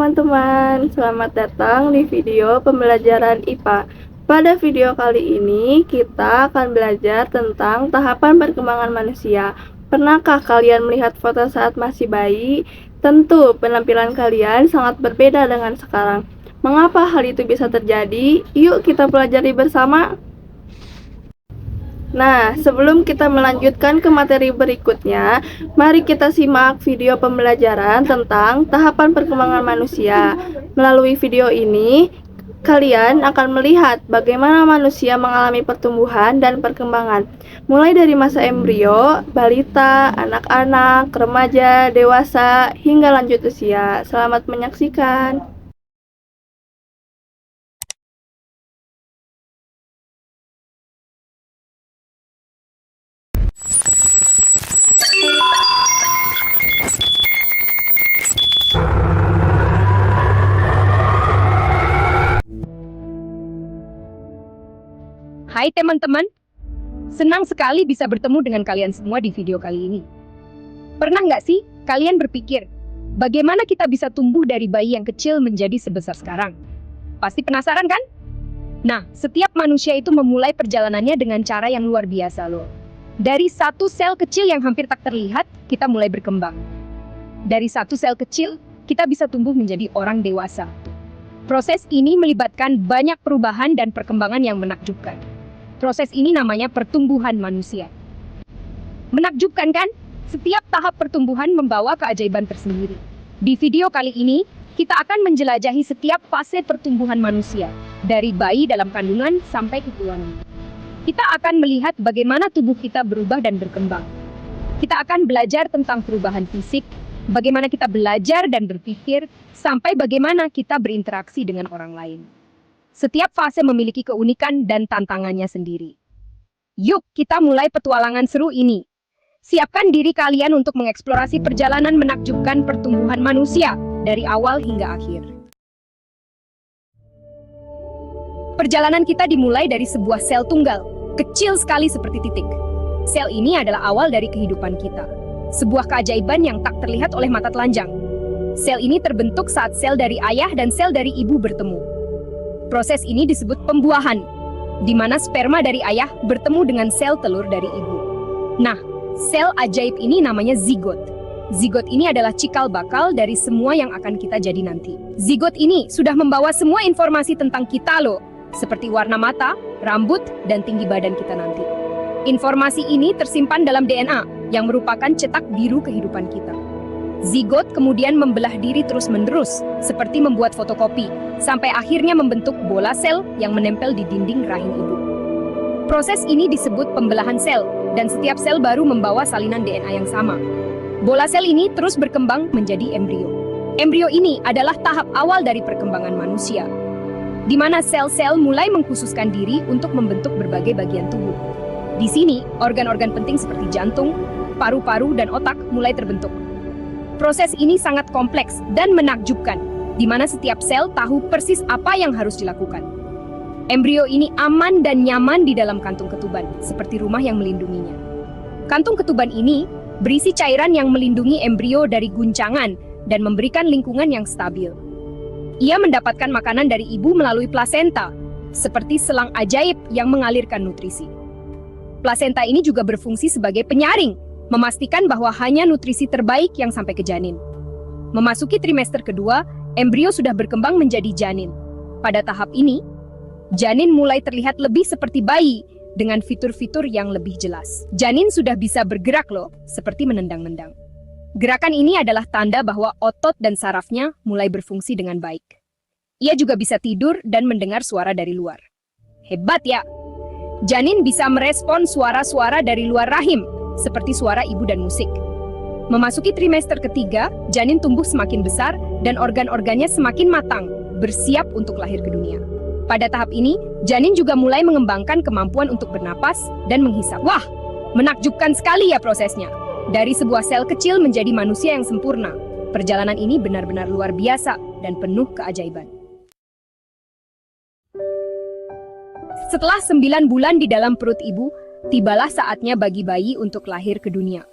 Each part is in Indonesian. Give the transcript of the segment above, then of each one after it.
teman-teman, selamat datang di video pembelajaran IPA. Pada video kali ini, kita akan belajar tentang tahapan perkembangan manusia. Pernahkah kalian melihat foto saat masih bayi? Tentu, penampilan kalian sangat berbeda dengan sekarang. Mengapa hal itu bisa terjadi? Yuk kita pelajari bersama. Nah, sebelum kita melanjutkan ke materi berikutnya, mari kita simak video pembelajaran tentang tahapan perkembangan manusia. Melalui video ini, kalian akan melihat bagaimana manusia mengalami pertumbuhan dan perkembangan, mulai dari masa embrio, balita, anak-anak, remaja, dewasa, hingga lanjut usia. Selamat menyaksikan. Hai teman-teman, senang sekali bisa bertemu dengan kalian semua di video kali ini. Pernah nggak sih kalian berpikir, bagaimana kita bisa tumbuh dari bayi yang kecil menjadi sebesar sekarang? Pasti penasaran kan? Nah, setiap manusia itu memulai perjalanannya dengan cara yang luar biasa loh. Dari satu sel kecil yang hampir tak terlihat, kita mulai berkembang. Dari satu sel kecil, kita bisa tumbuh menjadi orang dewasa. Proses ini melibatkan banyak perubahan dan perkembangan yang menakjubkan. Proses ini namanya pertumbuhan manusia. Menakjubkan kan? Setiap tahap pertumbuhan membawa keajaiban tersendiri. Di video kali ini, kita akan menjelajahi setiap fase pertumbuhan manusia, dari bayi dalam kandungan sampai keturunan. Kita akan melihat bagaimana tubuh kita berubah dan berkembang. Kita akan belajar tentang perubahan fisik, bagaimana kita belajar dan berpikir, sampai bagaimana kita berinteraksi dengan orang lain. Setiap fase memiliki keunikan dan tantangannya sendiri. Yuk, kita mulai petualangan seru ini. Siapkan diri kalian untuk mengeksplorasi perjalanan menakjubkan pertumbuhan manusia dari awal hingga akhir. Perjalanan kita dimulai dari sebuah sel tunggal, kecil sekali seperti titik. Sel ini adalah awal dari kehidupan kita. Sebuah keajaiban yang tak terlihat oleh mata telanjang. Sel ini terbentuk saat sel dari ayah dan sel dari ibu bertemu. Proses ini disebut pembuahan, di mana sperma dari ayah bertemu dengan sel telur dari ibu. Nah, sel ajaib ini namanya zigot. Zigot ini adalah cikal bakal dari semua yang akan kita jadi nanti. Zigot ini sudah membawa semua informasi tentang kita loh, seperti warna mata, rambut, dan tinggi badan kita nanti. Informasi ini tersimpan dalam DNA, yang merupakan cetak biru kehidupan kita. Zigot kemudian membelah diri terus-menerus, seperti membuat fotokopi, sampai akhirnya membentuk bola sel yang menempel di dinding rahim ibu. Proses ini disebut pembelahan sel, dan setiap sel baru membawa salinan DNA yang sama. Bola sel ini terus berkembang menjadi embrio. Embrio ini adalah tahap awal dari perkembangan manusia, di mana sel-sel mulai mengkhususkan diri untuk membentuk berbagai bagian tubuh. Di sini, organ-organ penting seperti jantung, paru-paru, dan otak mulai terbentuk. Proses ini sangat kompleks dan menakjubkan, di mana setiap sel tahu persis apa yang harus dilakukan. Embrio ini aman dan nyaman di dalam kantung ketuban, seperti rumah yang melindunginya. Kantung ketuban ini berisi cairan yang melindungi embrio dari guncangan dan memberikan lingkungan yang stabil. Ia mendapatkan makanan dari ibu melalui plasenta, seperti selang ajaib yang mengalirkan nutrisi. Plasenta ini juga berfungsi sebagai penyaring, memastikan bahwa hanya nutrisi terbaik yang sampai ke janin. Memasuki trimester kedua, embrio sudah berkembang menjadi janin. Pada tahap ini, janin mulai terlihat lebih seperti bayi dengan fitur-fitur yang lebih jelas. Janin sudah bisa bergerak loh, seperti menendang-nendang. Gerakan ini adalah tanda bahwa otot dan sarafnya mulai berfungsi dengan baik. Ia juga bisa tidur dan mendengar suara dari luar. Hebat ya! Janin bisa merespon suara-suara dari luar rahim, seperti suara ibu dan musik. Memasuki trimester ketiga, janin tumbuh semakin besar dan organ-organnya semakin matang, bersiap untuk lahir ke dunia. Pada tahap ini, janin juga mulai mengembangkan kemampuan untuk bernapas dan menghisap. Wah, menakjubkan sekali ya prosesnya. Dari sebuah sel kecil menjadi manusia yang sempurna. Perjalanan ini benar-benar luar biasa dan penuh keajaiban. Setelah 9 bulan di dalam perut ibu, tibalah saatnya bagi bayi untuk lahir ke dunia.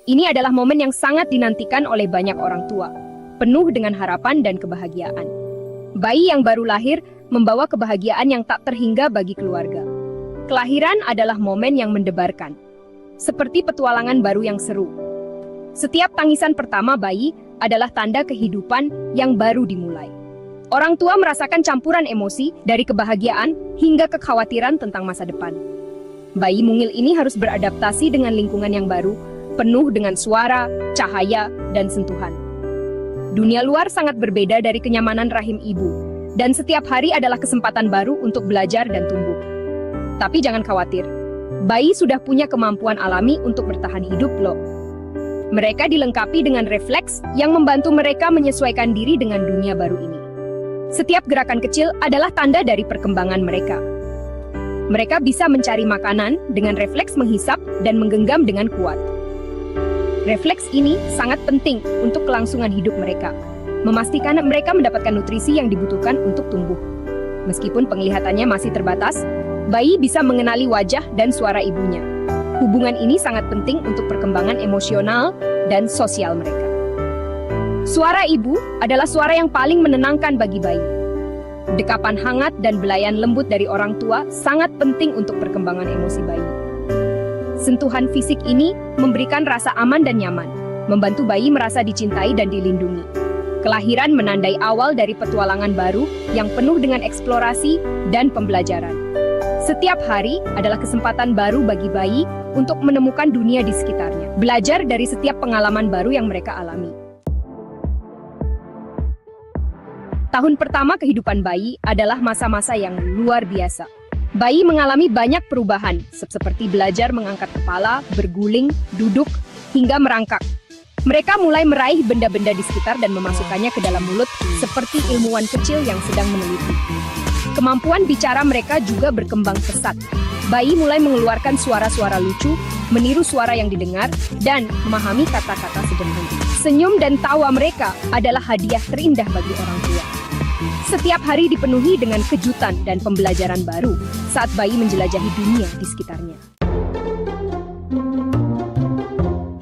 Ini adalah momen yang sangat dinantikan oleh banyak orang tua. penuh dengan harapan dan kebahagiaan. Bayi yang baru lahir membawa kebahagiaan yang tak terhingga bagi keluarga. Kelahiran adalah momen yang mendebarkan, seperti petualangan baru yang seru. Setiap tangisan pertama bayi adalah tanda kehidupan yang baru dimulai. Orang tua merasakan campuran emosi dari kebahagiaan hingga kekhawatiran tentang masa depan. Bayi mungil ini harus beradaptasi dengan lingkungan yang baru, penuh dengan suara, cahaya, dan sentuhan. Dunia luar sangat berbeda dari kenyamanan rahim ibu, dan setiap hari adalah kesempatan baru untuk belajar dan tumbuh. Tapi jangan khawatir, bayi sudah punya kemampuan alami untuk bertahan hidup loh. Mereka dilengkapi dengan refleks yang membantu mereka menyesuaikan diri dengan dunia baru ini. Setiap gerakan kecil adalah tanda dari perkembangan mereka. Mereka bisa mencari makanan dengan refleks menghisap dan menggenggam dengan kuat. Refleks ini sangat penting untuk kelangsungan hidup mereka, memastikan mereka mendapatkan nutrisi yang dibutuhkan untuk tumbuh. Meskipun penglihatannya masih terbatas, bayi bisa mengenali wajah dan suara ibunya. Hubungan ini sangat penting untuk perkembangan emosional dan sosial mereka. Suara ibu adalah suara yang paling menenangkan bagi bayi. Dekapan hangat dan belayan lembut dari orang tua sangat penting untuk perkembangan emosi bayi. Sentuhan fisik ini memberikan rasa aman dan nyaman, membantu bayi merasa dicintai dan dilindungi. Kelahiran menandai awal dari petualangan baru yang penuh dengan eksplorasi dan pembelajaran. Setiap hari adalah kesempatan baru bagi bayi untuk menemukan dunia di sekitarnya, belajar dari setiap pengalaman baru yang mereka alami. Tahun pertama kehidupan bayi adalah masa-masa yang luar biasa. Bayi mengalami banyak perubahan, seperti belajar mengangkat kepala, berguling, duduk, hingga merangkak. Mereka mulai meraih benda-benda di sekitar dan memasukkannya ke dalam mulut, seperti ilmuwan kecil yang sedang meneliti. Kemampuan bicara mereka juga berkembang pesat. Bayi mulai mengeluarkan suara-suara lucu, meniru suara yang didengar, dan memahami kata-kata sederhana. Senyum dan tawa mereka adalah hadiah terindah bagi orang tua. Setiap hari dipenuhi dengan kejutan dan pembelajaran baru saat bayi menjelajahi dunia di sekitarnya.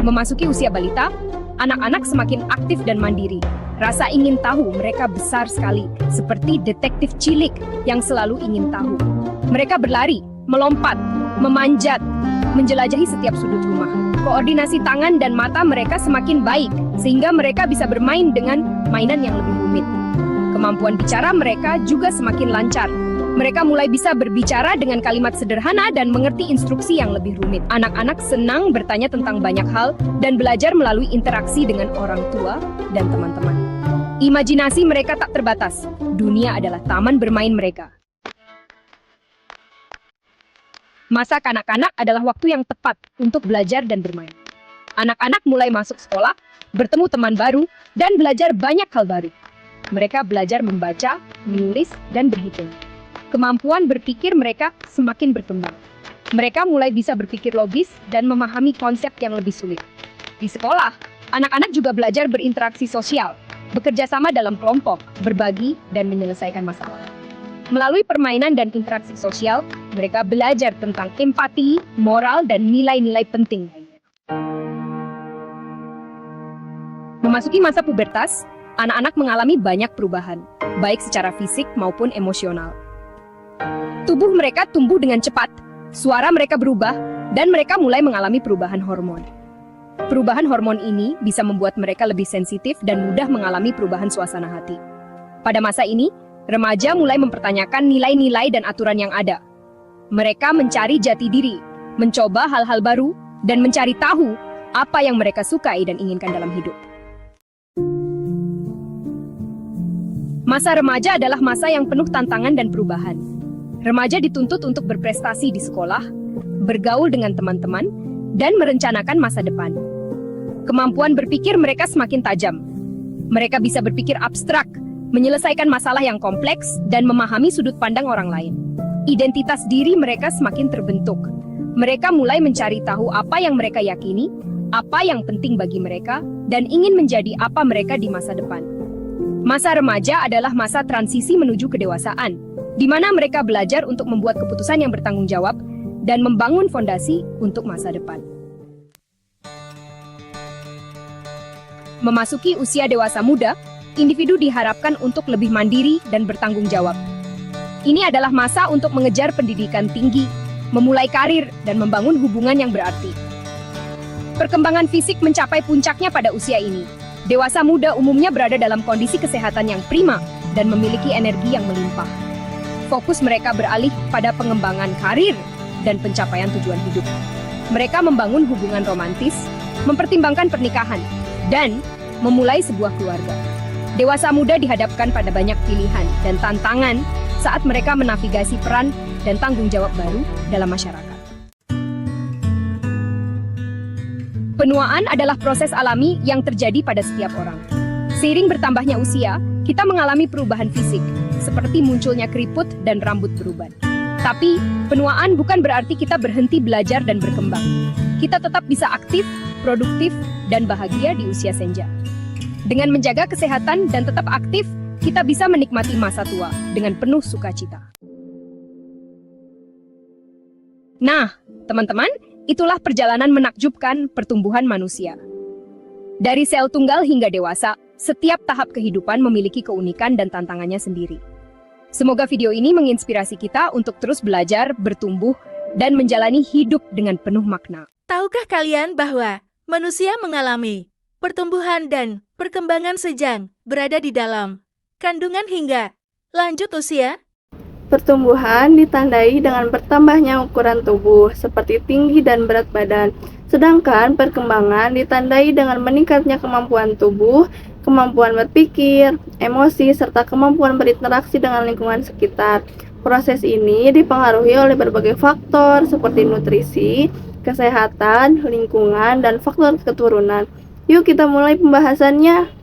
Memasuki usia balita, anak-anak semakin aktif dan mandiri. Rasa ingin tahu mereka besar sekali, seperti detektif cilik yang selalu ingin tahu. Mereka berlari, melompat, memanjat, menjelajahi setiap sudut rumah. Koordinasi tangan dan mata mereka semakin baik, sehingga mereka bisa bermain dengan mainan yang lebih rumit. Kemampuan bicara mereka juga semakin lancar. Mereka mulai bisa berbicara dengan kalimat sederhana dan mengerti instruksi yang lebih rumit. Anak-anak senang bertanya tentang banyak hal dan belajar melalui interaksi dengan orang tua dan teman-teman. Imajinasi mereka tak terbatas. Dunia adalah taman bermain mereka. Masa kanak-kanak adalah waktu yang tepat untuk belajar dan bermain. Anak-anak mulai masuk sekolah, bertemu teman baru, dan belajar banyak hal baru. Mereka belajar membaca, menulis, dan berhitung. Kemampuan berpikir mereka semakin berkembang. Mereka mulai bisa berpikir logis dan memahami konsep yang lebih sulit. Di sekolah, anak-anak juga belajar berinteraksi sosial, bekerja sama dalam kelompok, berbagi, dan menyelesaikan masalah. Melalui permainan dan interaksi sosial, mereka belajar tentang empati, moral, dan nilai-nilai penting. Memasuki masa pubertas, anak-anak mengalami banyak perubahan, baik secara fisik maupun emosional. Tubuh mereka tumbuh dengan cepat, suara mereka berubah, dan mereka mulai mengalami perubahan hormon. Perubahan hormon ini bisa membuat mereka lebih sensitif dan mudah mengalami perubahan suasana hati. Pada masa ini, remaja mulai mempertanyakan nilai-nilai dan aturan yang ada. Mereka mencari jati diri, mencoba hal-hal baru, dan mencari tahu apa yang mereka sukai dan inginkan dalam hidup. Masa remaja adalah masa yang penuh tantangan dan perubahan. Remaja dituntut untuk berprestasi di sekolah, bergaul dengan teman-teman, dan merencanakan masa depan. Kemampuan berpikir mereka semakin tajam. Mereka bisa berpikir abstrak, menyelesaikan masalah yang kompleks, dan memahami sudut pandang orang lain. Identitas diri mereka semakin terbentuk. Mereka mulai mencari tahu apa yang mereka yakini, apa yang penting bagi mereka, dan ingin menjadi apa mereka di masa depan. Masa remaja adalah masa transisi menuju kedewasaan, di mana mereka belajar untuk membuat keputusan yang bertanggung jawab dan membangun fondasi untuk masa depan. Memasuki usia dewasa muda, individu diharapkan untuk lebih mandiri dan bertanggung jawab. Ini adalah masa untuk mengejar pendidikan tinggi, memulai karir, dan membangun hubungan yang berarti. Perkembangan fisik mencapai puncaknya pada usia ini. Dewasa muda umumnya berada dalam kondisi kesehatan yang prima dan memiliki energi yang melimpah. Fokus mereka beralih pada pengembangan karir dan pencapaian tujuan hidup. Mereka membangun hubungan romantis, mempertimbangkan pernikahan, dan memulai sebuah keluarga. Dewasa muda dihadapkan pada banyak pilihan dan tantangan saat mereka menavigasi peran dan tanggung jawab baru dalam masyarakat. Penuaan adalah proses alami yang terjadi pada setiap orang. Seiring bertambahnya usia, kita mengalami perubahan fisik, seperti munculnya keriput dan rambut beruban. Tapi, penuaan bukan berarti kita berhenti belajar dan berkembang. Kita tetap bisa aktif, produktif, dan bahagia di usia senja. Dengan menjaga kesehatan dan tetap aktif, kita bisa menikmati masa tua dengan penuh sukacita. Nah, teman-teman, itulah perjalanan menakjubkan pertumbuhan manusia. Dari sel tunggal hingga dewasa, setiap tahap kehidupan memiliki keunikan dan tantangannya sendiri. Semoga video ini menginspirasi kita untuk terus belajar, bertumbuh, dan menjalani hidup dengan penuh makna. Tahukah kalian bahwa manusia mengalami pertumbuhan dan perkembangan sejak berada di dalam kandungan hingga lanjut usia? Pertumbuhan ditandai dengan bertambahnya ukuran tubuh, seperti tinggi dan berat badan. Sedangkan perkembangan ditandai dengan meningkatnya kemampuan tubuh, kemampuan berpikir, emosi, serta kemampuan berinteraksi dengan lingkungan sekitar. Proses ini dipengaruhi oleh berbagai faktor seperti nutrisi, kesehatan, lingkungan, dan faktor keturunan. Yuk kita mulai pembahasannya.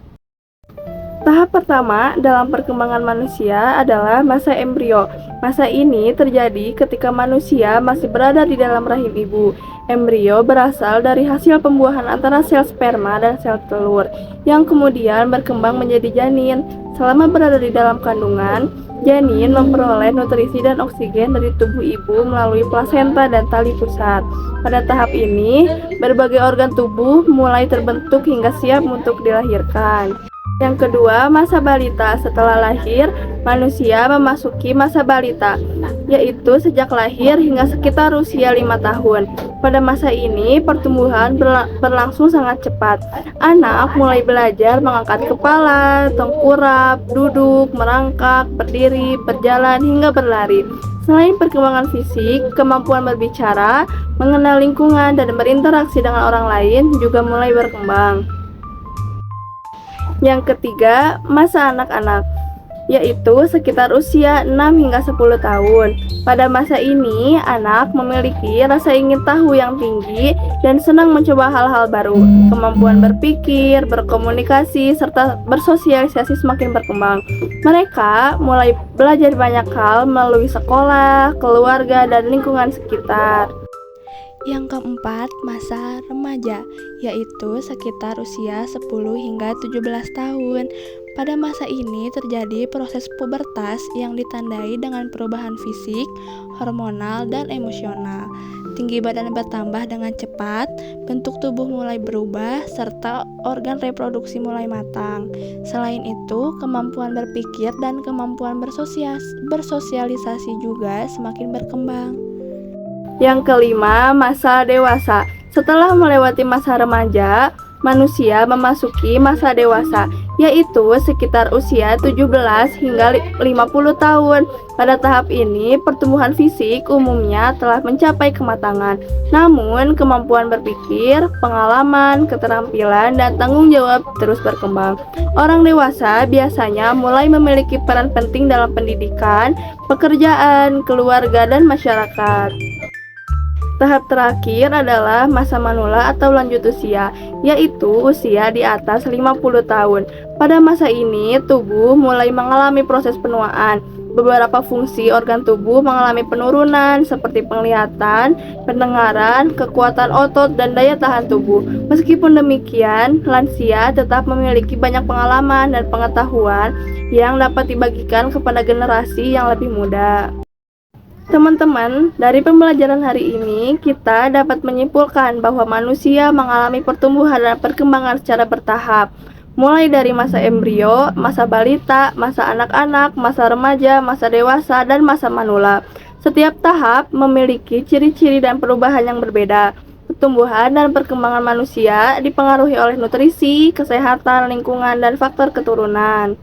Tahap pertama dalam perkembangan manusia adalah masa embrio. Masa ini terjadi ketika manusia masih berada di dalam rahim ibu. Embrio berasal dari hasil pembuahan antara sel sperma dan sel telur, yang kemudian berkembang menjadi janin. Selama berada di dalam kandungan, janin memperoleh nutrisi dan oksigen dari tubuh ibu melalui plasenta dan tali pusat. Pada tahap ini, berbagai organ tubuh mulai terbentuk hingga siap untuk dilahirkan. Yang kedua, masa balita. Setelah lahir, manusia memasuki masa balita, yaitu sejak lahir hingga sekitar usia 5 tahun. Pada masa ini, pertumbuhan berlangsung sangat cepat. Anak mulai belajar mengangkat kepala, tengkurap, duduk, merangkak, berdiri, berjalan, hingga berlari. Selain perkembangan fisik, kemampuan berbicara, mengenal lingkungan, dan berinteraksi dengan orang lain juga mulai berkembang. Yang ketiga, masa anak-anak, yaitu sekitar usia 6 hingga 10 tahun. Pada masa ini, anak memiliki rasa ingin tahu yang tinggi dan senang mencoba hal-hal baru. Kemampuan berpikir, berkomunikasi, serta bersosialisasi semakin berkembang. Mereka mulai belajar banyak hal melalui sekolah, keluarga, dan lingkungan sekitar. Yang keempat, masa remaja, yaitu sekitar usia 10 hingga 17 tahun. Pada masa ini terjadi proses pubertas yang ditandai dengan perubahan fisik, hormonal, dan emosional. Tinggi badan bertambah dengan cepat, bentuk tubuh mulai berubah, serta organ reproduksi mulai matang. Selain itu, kemampuan berpikir dan kemampuan bersosialisasi juga semakin berkembang. Yang kelima, masa dewasa. Setelah melewati masa remaja, manusia memasuki masa dewasa, yaitu sekitar usia 17 hingga 50 tahun. Pada tahap ini, pertumbuhan fisik umumnya telah mencapai kematangan. Namun, kemampuan berpikir, pengalaman, keterampilan, dan tanggung jawab terus berkembang. Orang dewasa biasanya mulai memiliki peran penting dalam pendidikan, pekerjaan, keluarga, dan masyarakat. Tahap terakhir adalah masa manula atau lanjut usia, yaitu usia di atas 50 tahun. Pada masa ini, tubuh mulai mengalami proses penuaan. Beberapa fungsi organ tubuh mengalami penurunan seperti penglihatan, pendengaran, kekuatan otot, dan daya tahan tubuh. Meskipun demikian, lansia tetap memiliki banyak pengalaman dan pengetahuan yang dapat dibagikan kepada generasi yang lebih muda. Teman-teman, dari pembelajaran hari ini kita dapat menyimpulkan bahwa manusia mengalami pertumbuhan dan perkembangan secara bertahap, mulai dari masa embrio, masa balita, masa anak-anak, masa remaja, masa dewasa, dan masa manula. Setiap tahap memiliki ciri-ciri dan perubahan yang berbeda. Pertumbuhan dan perkembangan manusia dipengaruhi oleh nutrisi, kesehatan, lingkungan, dan faktor keturunan.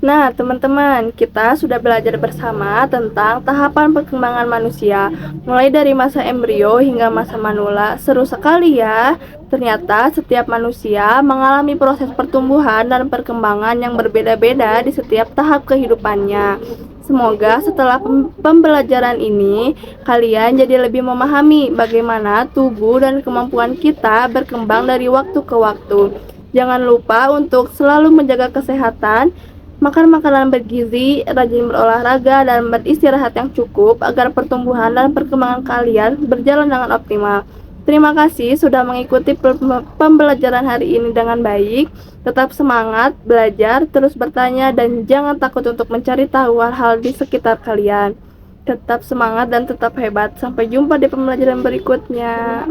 Nah, teman-teman, kita sudah belajar bersama tentang tahapan perkembangan manusia, mulai dari masa embrio hingga masa manula. Seru sekali ya. Ternyata setiap manusia mengalami proses pertumbuhan dan perkembangan yang berbeda-beda di setiap tahap kehidupannya. Semoga setelah pembelajaran ini, kalian jadi lebih memahami bagaimana tubuh dan kemampuan kita berkembang dari waktu ke waktu. Jangan lupa untuk selalu menjaga kesehatan, makan makanan bergizi, rajin berolahraga, dan beristirahat yang cukup agar pertumbuhan dan perkembangan kalian berjalan dengan optimal. Terima kasih sudah mengikuti pembelajaran hari ini dengan baik. Tetap semangat, belajar, terus bertanya, dan jangan takut untuk mencari tahu hal-hal di sekitar kalian. Tetap semangat dan tetap hebat. Sampai jumpa di pembelajaran berikutnya.